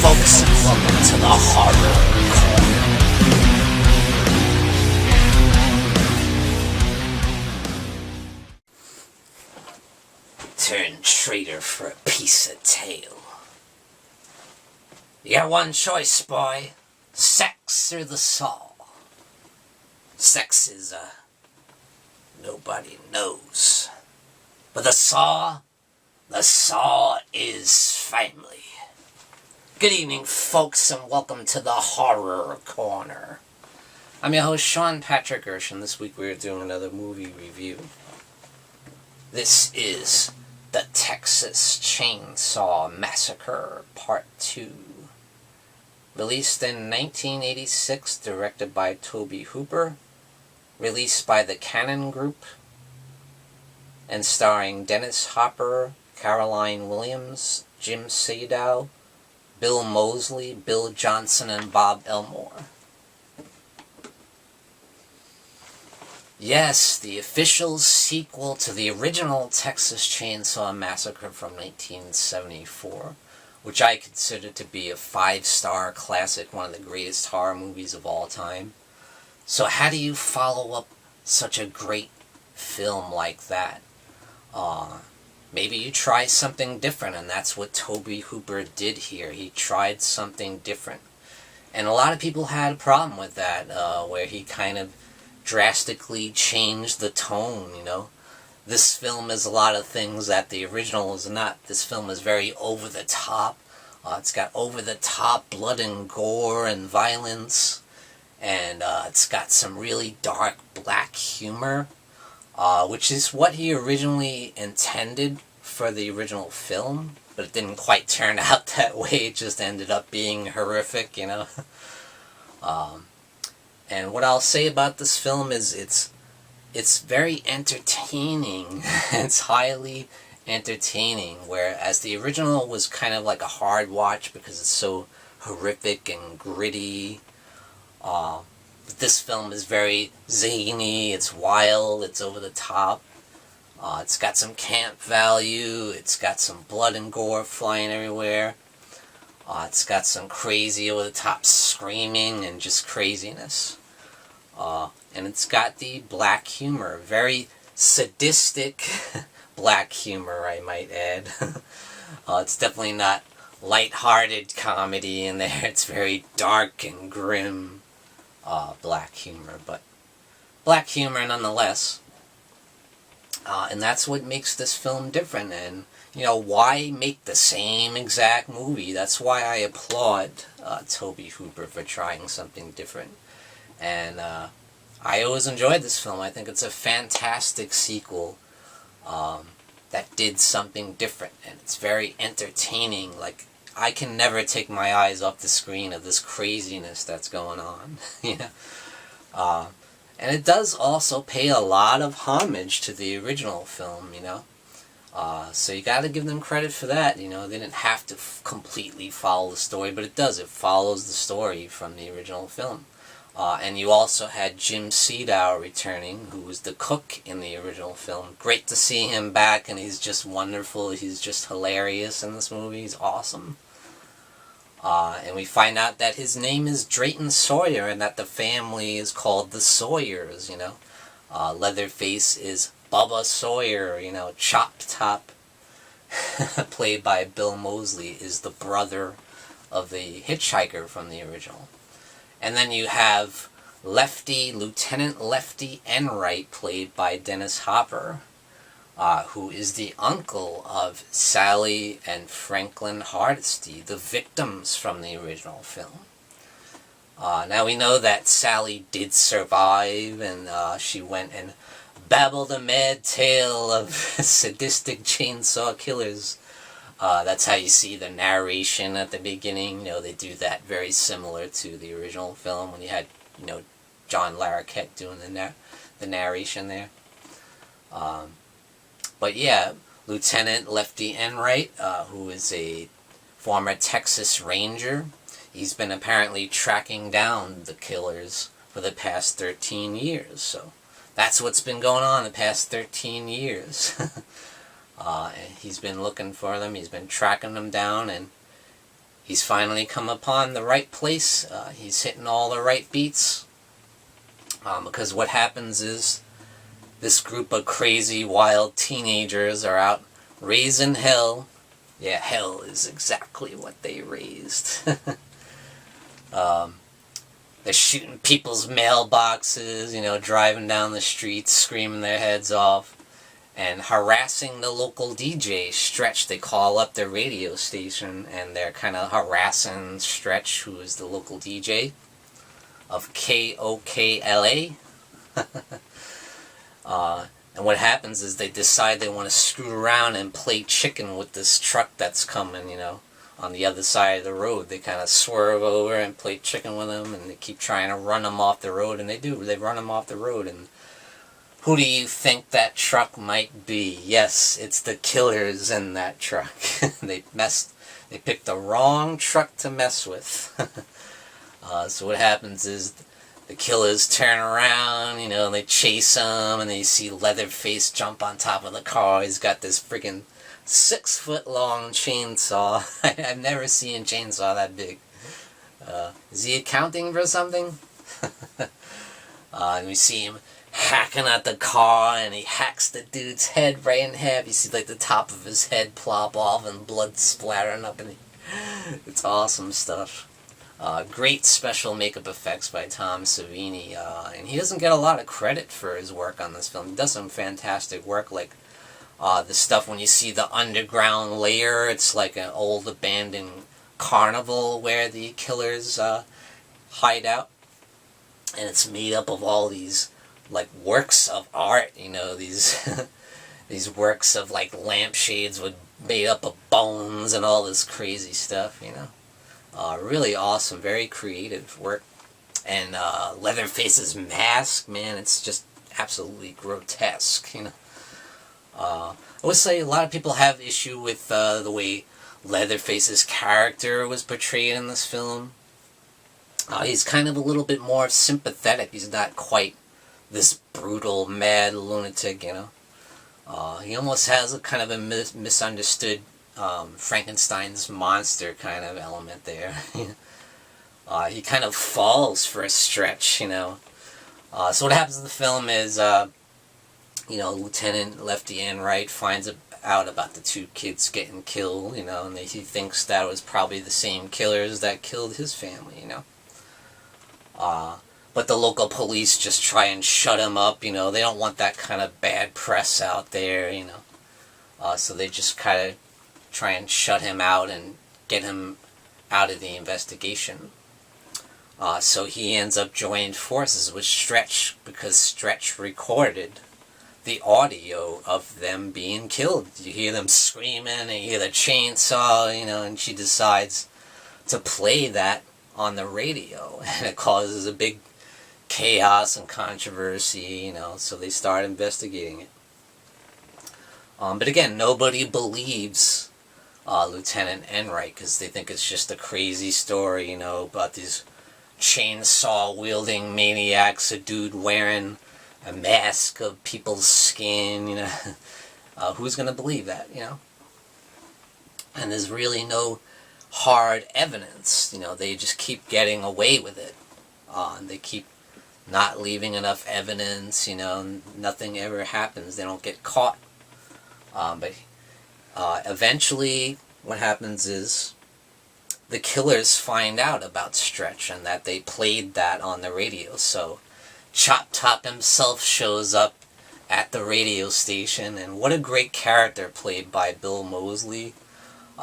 folks, and welcome to the Horror Corner. Turn traitor for a piece of tail. You got one choice, boy. Sex or the saw. Sex is, nobody knows. But the saw is family. Good evening, folks, and welcome to the Horror Corner. I'm your host, Sean Patrick Erschen. This week we're doing another movie review. This is the Texas Chainsaw Massacre, Part 2. Released in 1986, directed by Tobe Hooper. Released by the Cannon Group. And starring Dennis Hopper, Caroline Williams, Jim Siedow, Bill Moseley, Bill Johnson, and Bob Elmore. Yes, the official sequel to the original Texas Chainsaw Massacre from 1974, which I consider to be a 5-star classic, one of the greatest horror movies of all time. So how do you follow up such a great film like that? Maybe you try something different, and that's what Tobe Hooper did here. He tried something different. And a lot of people had a problem with that, where he kind of drastically changed the tone, you know. This film is a lot of things that the original is not. This film is very over-the-top. It's got over-the-top blood and gore and violence. And it's got some really dark black humor. Which is what he originally intended for the original film, but it didn't quite turn out that way. It just ended up being horrific, you know. And what I'll say about this film is it's very entertaining. It's highly entertaining, whereas the original was kind of like a hard watch because it's so horrific and gritty. But this film is very zany, it's wild, it's over the top. It's got some camp value, it's got some blood and gore flying everywhere. It's got some crazy over the top screaming and just craziness. And it's got the black humor, very sadistic black humor, I might add. It's definitely not lighthearted comedy in there, it's very dark and grim. Black humor, but black humor nonetheless. And that's what makes this film different. And, you know, why make the same exact movie? That's why I applaud Tobe Hooper for trying something different. And I always enjoyed this film. I think it's a fantastic sequel that did something different. And it's very entertaining. Like, I can never take my eyes off the screen of this craziness that's going on, you know. And it does also pay a lot of homage to the original film, you know. So you got to give them credit for that, you know. They didn't have to completely follow the story, but it does. It follows the story from the original film. And you also had Jim Siedow returning, who was the cook in the original film. Great to see him back, and he's just wonderful. He's just hilarious in this movie. He's awesome. And we find out that his name is Drayton Sawyer, and that the family is called the Sawyers, you know. Leatherface is Bubba Sawyer, you know. Chop Top, played by Bill Moseley, is the brother of the hitchhiker from the original. And then you have Lieutenant Lefty Enright, played by Dennis Hopper, who is the uncle of Sally and Franklin Hardesty, the victims from the original film. Now we know that Sally did survive, and she went and babbled a mad tale of sadistic chainsaw killers. That's how you see the narration at the beginning. You know, they do that very similar to the original film when you had, you know, John Larroquette doing the narration there. But yeah, Lieutenant Lefty Enright, who is a former Texas Ranger, he's been apparently tracking down the killers for the past 13 years. So that's what's been going on the past 13 years. He's been looking for them, he's been tracking them down, and he's finally come upon the right place. He's hitting all the right beats. Because what happens is this group of crazy, wild teenagers are out raising hell. Yeah, hell is exactly what they raised. They're shooting people's mailboxes, you know, driving down the streets, screaming their heads off, and harassing the local DJ, Stretch. They call up their radio station, and they're kind of harassing Stretch, who is the local DJ of KOKLA. And what happens is they decide they want to screw around and play chicken with this truck that's coming, you know, on the other side of the road. They kind of swerve over and play chicken with them, and they keep trying to run them off the road, and they do. They run them off the road, and who do you think that truck might be? Yes, it's the killers in that truck. They picked the wrong truck to mess with. So what happens is the killers turn around, you know, and they chase him, and then you see Leatherface jump on top of the car. He's got this freaking 6-foot-long chainsaw. I've never seen a chainsaw that big. Is he accounting for something? And we see him hacking at the car, and he hacks the dude's head right in half. You see, like, the top of his head plop off and blood splattering up, and it's awesome stuff. Great special makeup effects by Tom Savini, and he doesn't get a lot of credit for his work on this film. He does some fantastic work, like the stuff when you see the underground lair. It's like an old abandoned carnival where the killers hide out, and it's made up of all these like works of art, you know, these these works of like lampshades made up of bones and all this crazy stuff, you know. Really awesome, very creative work. And Leatherface's mask, man, it's just absolutely grotesque, you know. I would say a lot of people have issue with the way Leatherface's character was portrayed in this film. He's kind of a little bit more sympathetic. He's not quite this brutal, mad lunatic, you know. He almost has a kind of a misunderstood Frankenstein's monster kind of element there. He kind of falls for a stretch, you know. So what happens in the film is, you know, Lieutenant Lefty Enright finds out about the two kids getting killed, you know, and he thinks that was probably the same killers that killed his family, you know. But the local police just try and shut him up, you know. They don't want that kind of bad press out there, you know. So they just kind of try and shut him out and get him out of the investigation. So he ends up joining forces with Stretch, because Stretch recorded the audio of them being killed. You hear them screaming, and you hear the chainsaw, you know, and she decides to play that on the radio, and it causes a big chaos and controversy, you know, so they start investigating it. But again, nobody believes Lieutenant Enright, because they think it's just a crazy story, you know, about these chainsaw-wielding maniacs, a dude wearing a mask of people's skin, you know. Who's going to believe that, you know? And there's really no hard evidence, you know. They just keep getting away with it. And they keep not leaving enough evidence, you know, and nothing ever happens. They don't get caught. But eventually, what happens is the killers find out about Stretch and that they played that on the radio. So Chop Top himself shows up at the radio station, and what a great character played by Bill Moseley.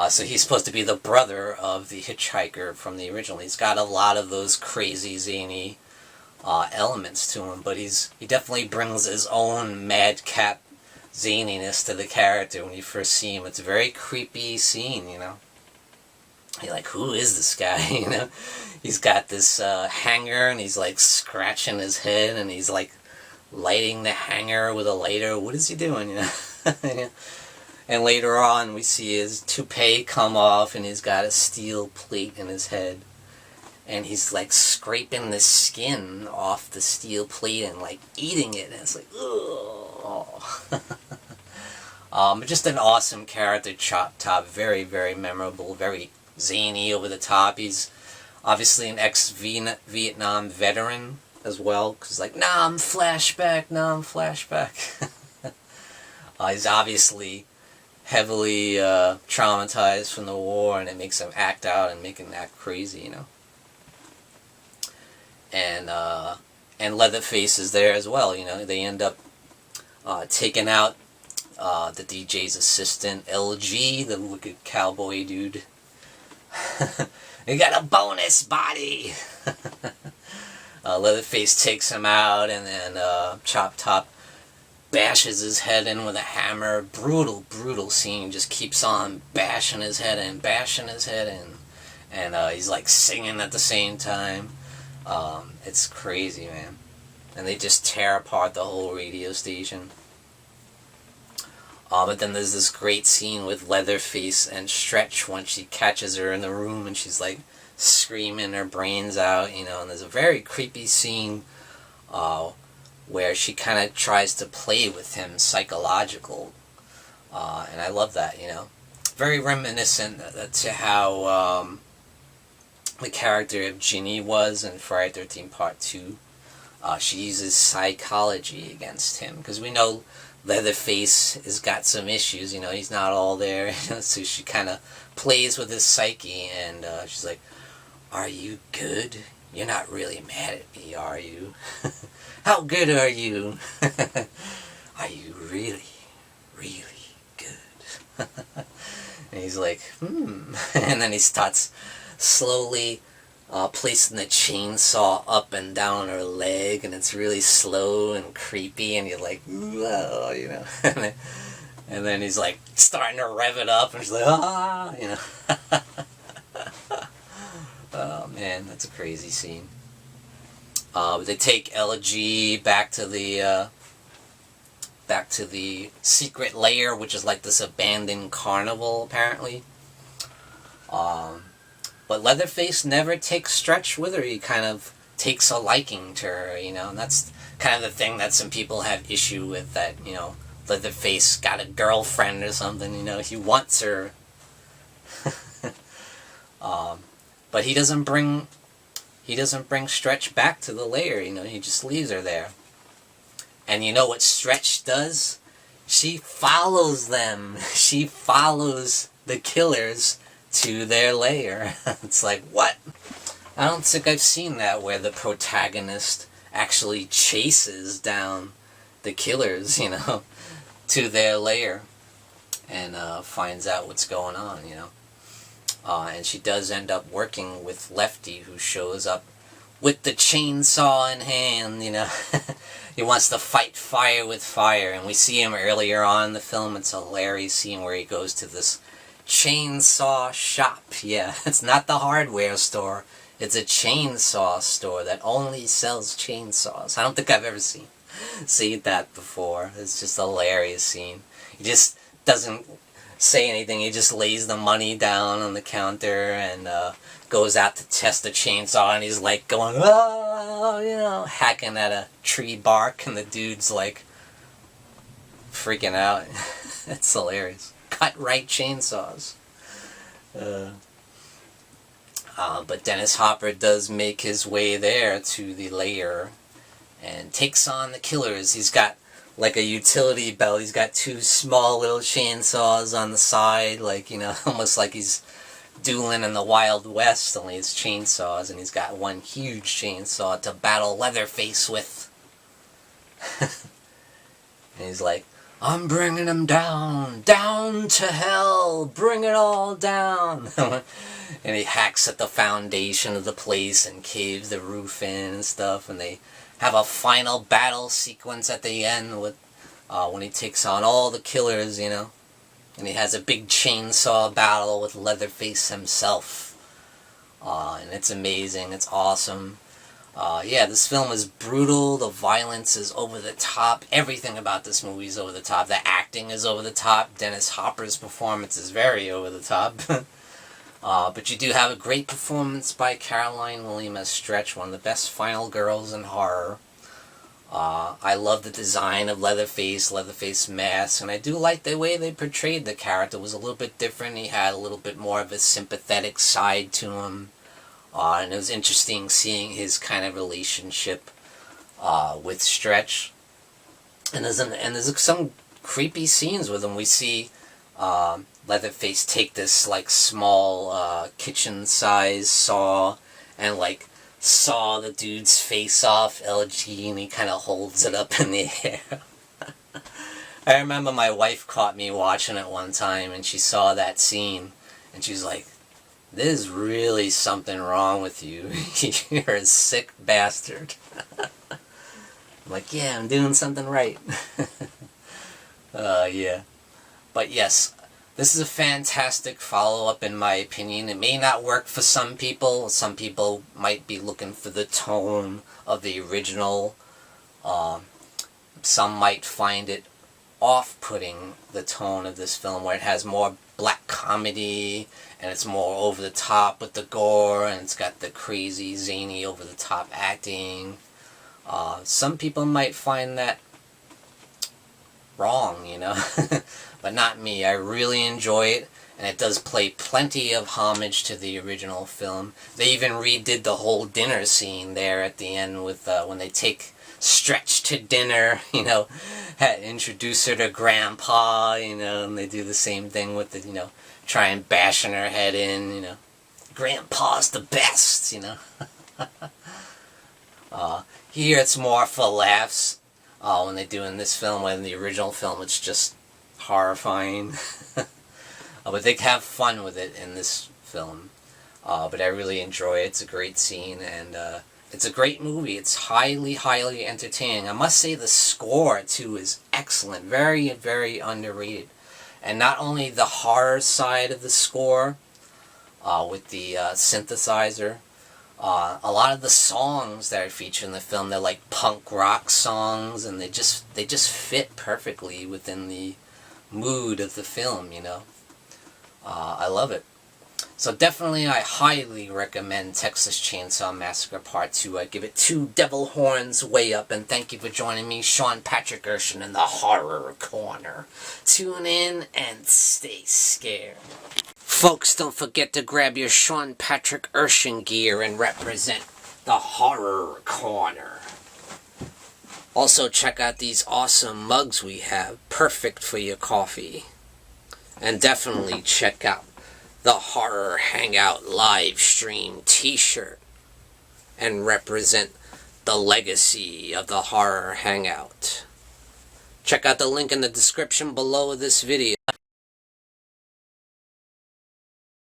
So he's supposed to be the brother of the hitchhiker from the original. He's got a lot of those crazy, zany elements to him, but he definitely brings his own madcap zaniness to the character when you first see him. It's a very creepy scene, you know. You're like, who is this guy, you know? He's got this hanger, and he's like scratching his head, and he's like lighting the hanger with a lighter. What is he doing, you know? And later on, we see his toupee come off, and he's got a steel plate in his head. And he's like scraping the skin off the steel plate and like eating it. And it's like, ugh. But just an awesome character, Chop Top. Very, very memorable. Very zany, over the top. He's obviously an ex-Vietnam veteran as well, because like, nah, I'm flashback, nah, I'm flashback. He's obviously heavily traumatized from the war, and it makes him act out and make him act crazy, you know. And Leatherface is there as well, you know. They end up taking out the DJ's assistant, LG, the wicked cowboy dude. He got a bonus body! Leatherface takes him out, and then Chop Top bashes his head in with a hammer. Brutal, brutal scene. Just keeps on bashing his head in, bashing his head in. And he's like singing at the same time. It's crazy, man. And they just tear apart the whole radio station. But then there's this great scene with Leatherface and Stretch when she catches her in the room and she's like screaming her brains out, you know. And there's a very creepy scene where she kind of tries to play with him psychological. And I love that, you know. Very reminiscent to how the character of Ginny was in Friday the 13th Part 2. She uses psychology against him, because we know Leatherface has got some issues, you know, he's not all there, you know, so she kind of plays with his psyche, and she's like, are you good? You're not really mad at me, are you? How good are you? Are you really, really good? And he's like, and then he starts slowly placing the chainsaw up and down her leg, and it's really slow and creepy, and you're like, whoa, you know. And then he's like starting to rev it up, and she's like, ah, you know. Oh man, that's a crazy scene. But they take Elegy back to the secret lair, which is like this abandoned carnival, apparently. But Leatherface never takes Stretch with her. He kind of takes a liking to her, you know. And that's kind of the thing that some people have issue with, that, you know, Leatherface got a girlfriend or something, you know. He wants her. But he doesn't bring Stretch back to the lair, you know. He just leaves her there. And you know what Stretch does? She follows them. She follows the killers to their lair. It's like, what? I don't think I've seen that, where the protagonist actually chases down the killers, you know, to their lair, and finds out what's going on, you know. And she does end up working with Lefty, who shows up with the chainsaw in hand, you know. He wants to fight fire with fire, and we see him earlier on in the film. It's a hilarious scene where he goes to this chainsaw shop. Yeah, it's not the hardware store. It's a chainsaw store that only sells chainsaws. I don't think I've ever seen that before. It's just a hilarious scene. He just doesn't say anything. He just lays the money down on the counter and goes out to test the chainsaw, and he's like going, oh, you know, hacking at a tree bark, and the dude's like freaking out. It's hilarious. Cut right chainsaws. But Dennis Hopper does make his way there to the lair and takes on the killers. He's got like a utility belt. He's got two small little chainsaws on the side, like, you know, almost like he's dueling in the Wild West, only it's chainsaws, and he's got one huge chainsaw to battle Leatherface with. And he's like, I'm bringing him down, down to hell, bring it all down. And he hacks at the foundation of the place and caves the roof in and stuff, and they have a final battle sequence at the end with when he takes on all the killers, you know. And he has a big chainsaw battle with Leatherface himself. And it's amazing, it's awesome. Yeah, this film is brutal, the violence is over the top, everything about this movie is over the top. The acting is over the top, Dennis Hopper's performance is very over the top. But you do have a great performance by Caroline Williams as Stretch, one of the best final girls in horror. I love the design of Leatherface mask, and I do like the way they portrayed the character. It was a little bit different. He had a little bit more of a sympathetic side to him, and it was interesting seeing his kind of relationship with Stretch. And there's some creepy scenes with him. We see Leatherface take this like small kitchen-sized saw and like saw the dude's face off, LG, and he kind of holds it up in the air. I remember my wife caught me watching it one time, and she saw that scene, and she's like, "There's really something wrong with you. You're a sick bastard." I'm like, "Yeah, I'm doing something right." Yeah. But yes, this is a fantastic follow-up in my opinion. It may not work for some people. Some people might be looking for the tone of the original. Some might find it off-putting, the tone of this film, where it has more black comedy, and it's more over the top with the gore, and it's got the crazy, zany, over-the-top acting. Some people might find that wrong, you know, but not me. I really enjoy it, and it does play plenty of homage to the original film. They even redid the whole dinner scene there at the end with when they take Stretch to dinner, you know, introduce her to Grandpa, you know, and they do the same thing with the, you know, try and bashing her head in, you know, Grandpa's the best, you know. Here it's more for laughs. When they do in this film, when in the original film it's just horrifying. But they have fun with it in this film. But I really enjoy it. It's a great scene, and it's a great movie. It's highly, highly entertaining. I must say the score, too, is excellent. Very, very underrated. And not only the horror side of the score, with the synthesizer, a lot of the songs that are featured in the film, they're like punk rock songs, and they just fit perfectly within the mood of the film, you know. I love it. So definitely I highly recommend Texas Chainsaw Massacre Part 2. I give it 2 devil horns way up, and thank you for joining me, Sean Patrick Erschen, in the Horror Corner. Tune in and stay scared. Folks, don't forget to grab your Sean Patrick Erschen gear and represent the Horror Corner. Also, check out these awesome mugs we have, perfect for your coffee. And definitely check out the Horror Hangout live stream t-shirt and represent the legacy of the Horror Hangout. Check out the link in the description below this video.